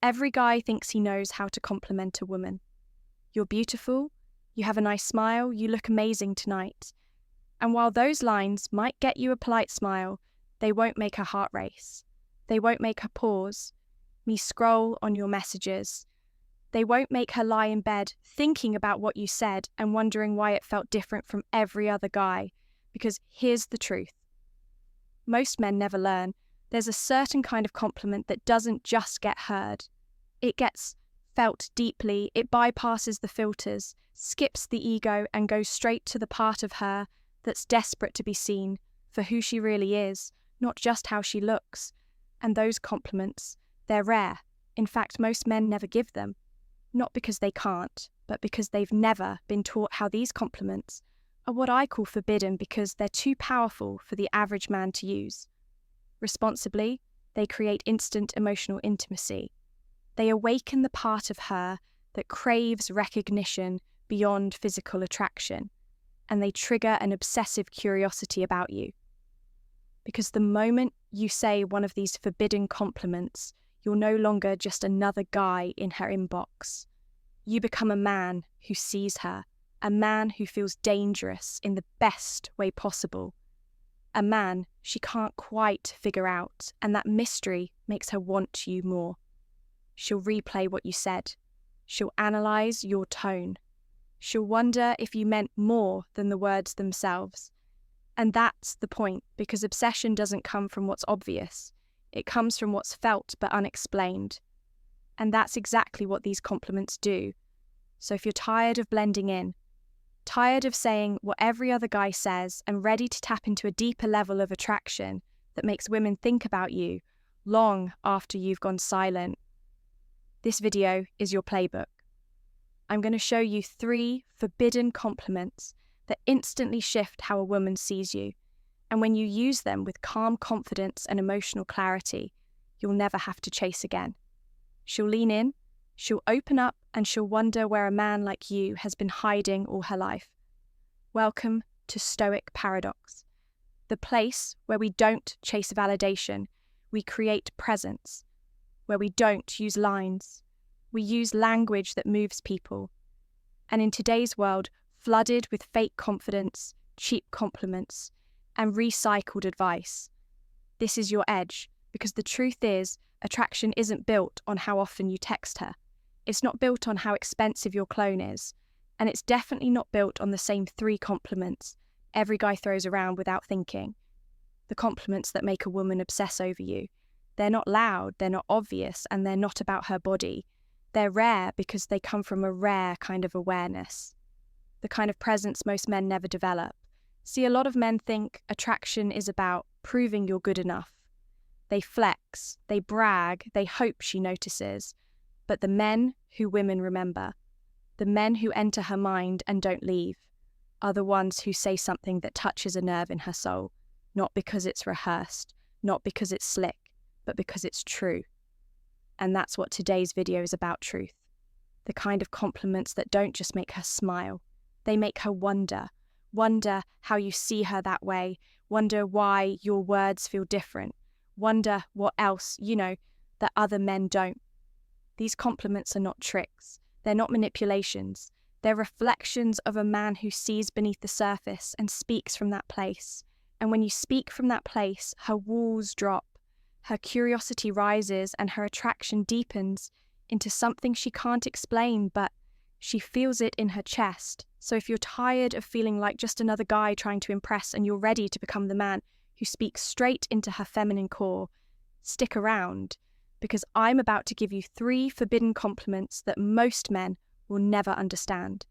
Every guy thinks he knows how to compliment a woman. You're beautiful, you have a nice smile, you look amazing tonight. And while those lines might get you a polite smile, they won't make her heart race. They won't make her pause, me scroll on your messages. They won't make her lie in bed thinking about what you said and wondering why it felt different from every other guy. Because here's the truth. Most men never learn. There's a certain kind of compliment that doesn't just get heard. It gets felt deeply, it bypasses the filters, skips the ego and goes straight to the part of her that's desperate to be seen for who she really is, not just how she looks. And those compliments, they're rare. In fact, most men never give them. Not because they can't, but because they've never been taught how these compliments are what I call forbidden because they're too powerful for the average man to use. Responsibly, they create instant emotional intimacy. They awaken the part of her that craves recognition beyond physical attraction, and they trigger an obsessive curiosity about you. Because the moment you say one of these forbidden compliments, you're no longer just another guy in her inbox. You become a man who sees her, a man who feels dangerous in the best way possible, a man she can't quite figure out, and that mystery makes her want you more. She'll replay what you said. She'll analyse your tone. She'll wonder if you meant more than the words themselves. And that's the point, because obsession doesn't come from what's obvious. It comes from what's felt but unexplained. And that's exactly what these compliments do. So if you're tired of blending in, tired of saying what every other guy says, and ready to tap into a deeper level of attraction that makes women think about you long after you've gone silent, this video is your playbook. I'm going to show you 3 forbidden compliments that instantly shift how a woman sees you. And when you use them with calm confidence and emotional clarity, you'll never have to chase again. She'll lean in, she'll open up, and she'll wonder where a man like you has been hiding all her life. Welcome to Stoic Paradox, the place where we don't chase validation, we create presence, where we don't use lines, we use language that moves people. And in today's world, flooded with fake confidence, cheap compliments, and recycled advice, this is your edge, because the truth is, attraction isn't built on how often you text her. It's not built on how expensive your clone is, and it's definitely not built on the same 3 compliments every guy throws around without thinking. The compliments that make a woman obsess over you. They're not loud, they're not obvious, and they're not about her body. They're rare because they come from a rare kind of awareness, the kind of presence most men never develop. See, a lot of men think attraction is about proving you're good enough. They flex, they brag, they hope she notices. But the men who women remember, the men who enter her mind and don't leave, are the ones who say something that touches a nerve in her soul, not because it's rehearsed, not because it's slick, but because it's true. And that's what today's video is about: truth. The kind of compliments that don't just make her smile, they make her wonder how you see her that way, wonder why your words feel different, wonder what else, that other men don't. These compliments are not tricks. They're not manipulations. They're reflections of a man who sees beneath the surface and speaks from that place. And when you speak from that place, her walls drop, her curiosity rises, and her attraction deepens into something she can't explain, but she feels it in her chest. So if you're tired of feeling like just another guy trying to impress and you're ready to become the man who speaks straight into her feminine core, stick around, because I'm about to give you 3 forbidden compliments that most men will never understand.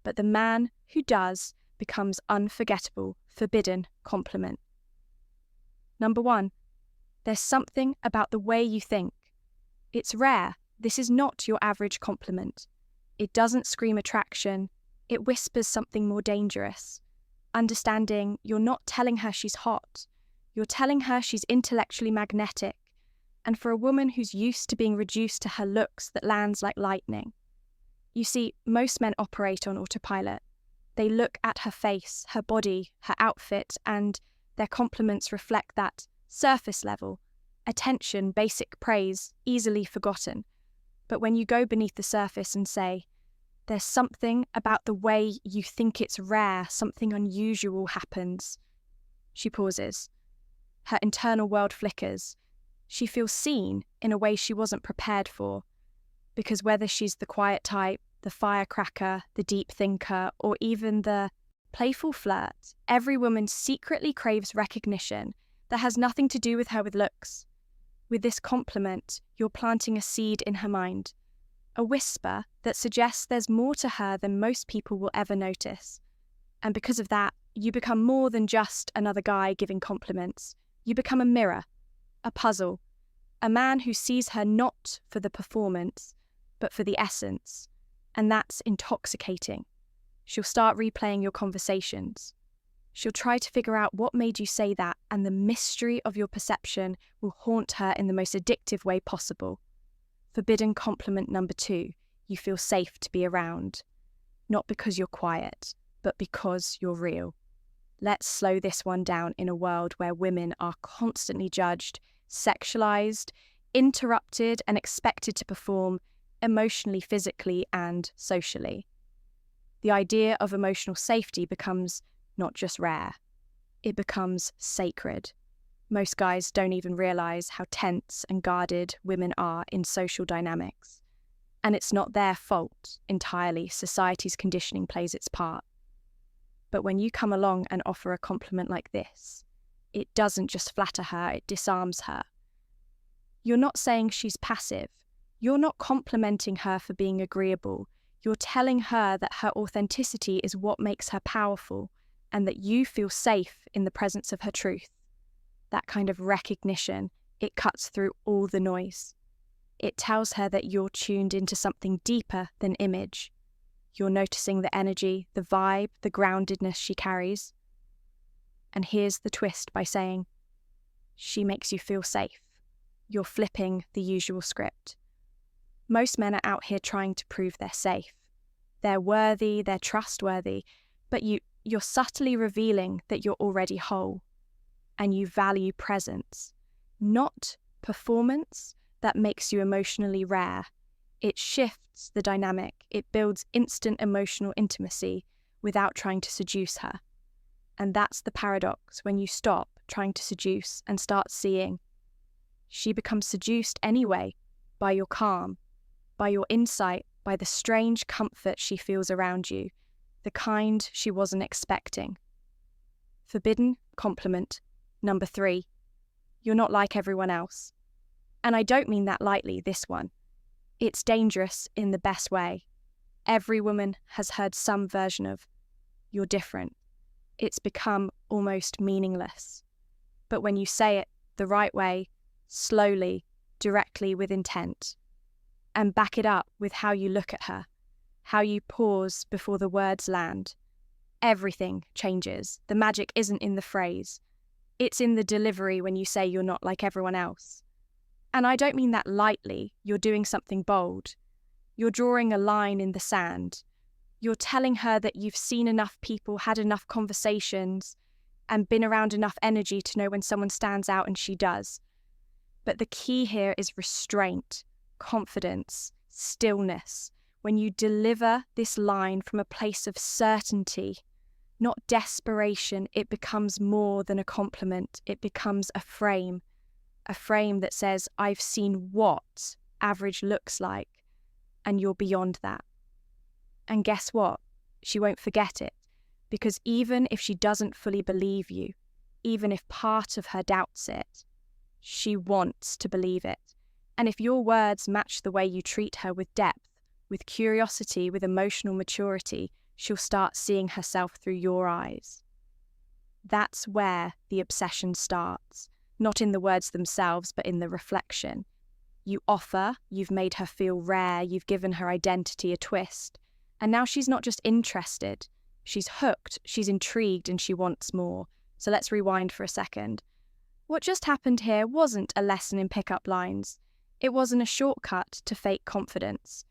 But the man who does becomes unforgettable, forbidden compliment. Number 1, there's something about the way you think. It's rare. This is not your average compliment. It doesn't scream attraction. It whispers something more dangerous. Understanding you're not telling her she's hot. You're telling her she's intellectually magnetic. And for a woman who's used to being reduced to her looks, that lands like lightning. You see, most men operate on autopilot. They look at her face, her body, her outfit, and their compliments reflect that surface level. attention, basic praise, easily forgotten. But when you go beneath the surface and say, there's something about the way you think it's rare, something unusual happens. She pauses. Her internal world flickers. She feels seen in a way she wasn't prepared for. Because whether she's the quiet type, the firecracker, the deep thinker, or even the playful flirt, every woman secretly craves recognition that has nothing to do with her with looks. With this compliment, you're planting a seed in her mind, a whisper that suggests there's more to her than most people will ever notice. And because of that, you become more than just another guy giving compliments. You become a mirror, a puzzle, a man who sees her not for the performance, but for the essence. And that's intoxicating. She'll start replaying your conversations. She'll try to figure out what made you say that, and the mystery of your perception will haunt her in the most addictive way possible. Forbidden compliment number 2, you feel safe to be around. Not because you're quiet, but because you're real. Let's slow this one down in a world where women are constantly judged, sexualized, interrupted, and expected to perform emotionally, physically, and socially. The idea of emotional safety becomes not just rare, it becomes sacred. Most guys don't even realize how tense and guarded women are in social dynamics. And it's not their fault entirely. Society's conditioning plays its part. But when you come along and offer a compliment like this, it doesn't just flatter her, it disarms her. You're not saying she's passive. You're not complimenting her for being agreeable. You're telling her that her authenticity is what makes her powerful, and that you feel safe in the presence of her truth. That kind of recognition, it cuts through all the noise. It tells her that you're tuned into something deeper than image. You're noticing the energy, the vibe, the groundedness she carries. And here's the twist by saying, she makes you feel safe. You're flipping the usual script. Most men are out here trying to prove they're safe. They're worthy, they're trustworthy, but you're subtly revealing that you're already whole. And you value presence, not performance that makes you emotionally rare. It shifts the dynamic. It builds instant emotional intimacy without trying to seduce her. And that's the paradox when you stop trying to seduce and start seeing. She becomes seduced anyway by your calm, by your insight, by the strange comfort she feels around you, the kind she wasn't expecting. Forbidden compliment number 3, you're not like everyone else. And I don't mean that lightly, this one. It's dangerous in the best way. Every woman has heard some version of, you're different. It's become almost meaningless. But when you say it the right way, slowly, directly with intent, and back it up with how you look at her, how you pause before the words land, everything changes. The magic isn't in the phrase. It's in the delivery when you say you're not like everyone else. And I don't mean that lightly. You're doing something bold. You're drawing a line in the sand. You're telling her that you've seen enough people, had enough conversations, and been around enough energy to know when someone stands out, and she does. But the key here is restraint, confidence, stillness. When you deliver this line from a place of certainty, not desperation, it becomes more than a compliment. It becomes a frame that says, I've seen what average looks like, and you're beyond that. And guess what? She won't forget it, because even if she doesn't fully believe you, even if part of her doubts it, she wants to believe it. And if your words match the way you treat her with depth, with curiosity, with emotional maturity, she'll start seeing herself through your eyes. That's where the obsession starts, not in the words themselves, but in the reflection. You offer, you've made her feel rare, you've given her identity a twist, and now she's not just interested, she's hooked, she's intrigued, and she wants more. So let's rewind for a second. What just happened here wasn't a lesson in pickup lines. It wasn't a shortcut to fake confidence.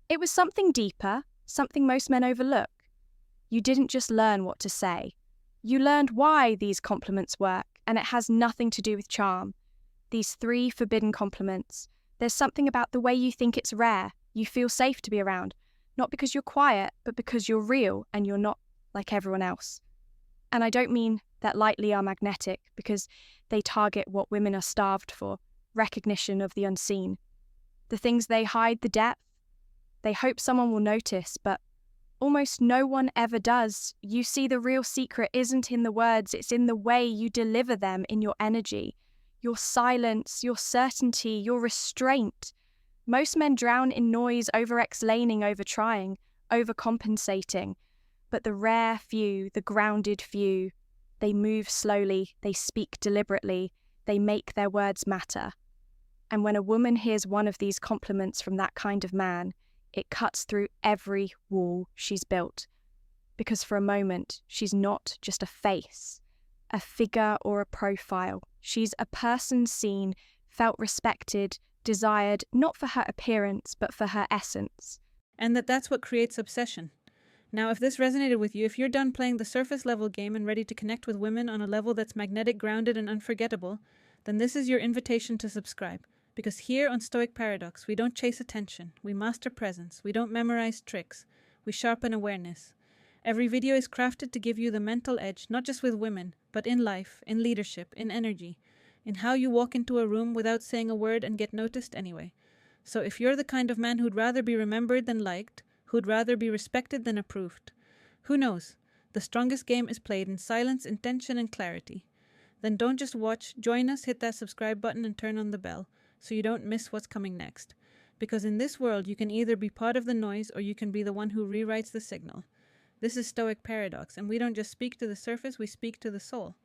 It was something deeper, something most men overlook. You didn't just learn what to say. You learned why these compliments work, and it has nothing to do with charm. These 3 forbidden compliments. There's something about the way you think it's rare, you feel safe to be around, not because you're quiet, but because you're real and you're not like everyone else. And I don't mean that lightly are magnetic, because they target what women are starved for, recognition of the unseen. The things they hide, the depth, they hope someone will notice, but almost no one ever does. You see, the real secret isn't in the words, it's in the way you deliver them, in your energy, your silence, your certainty, your restraint. Most men drown in noise, over-explaining, over-trying, overcompensating. But the rare few, the grounded few, they move slowly, they speak deliberately, they make their words matter. And when a woman hears one of these compliments from that kind of man, it cuts through every wall she's built. Because for a moment, she's not just a face, a figure or a profile. She's a person seen, felt respected, desired, not for her appearance, but for her essence. And that's what creates obsession. Now, if this resonated with you, if you're done playing the surface level game and ready to connect with women on a level that's magnetic, grounded, and unforgettable, then this is your invitation to subscribe. Because here on Stoic Paradox, we don't chase attention, we master presence, we don't memorize tricks, we sharpen awareness. Every video is crafted to give you the mental edge, not just with women, but in life, in leadership, in energy, in how you walk into a room without saying a word and get noticed anyway. So if you're the kind of man who'd rather be remembered than liked, who'd rather be respected than approved, who knows? The strongest game is played in silence, intention, and clarity. Then don't just watch, join us, hit that subscribe button and turn on the bell, so you don't miss what's coming next. Because in this world, you can either be part of the noise or you can be the one who rewrites the signal. This is Stoic Paradox, and we don't just speak to the surface, we speak to the soul.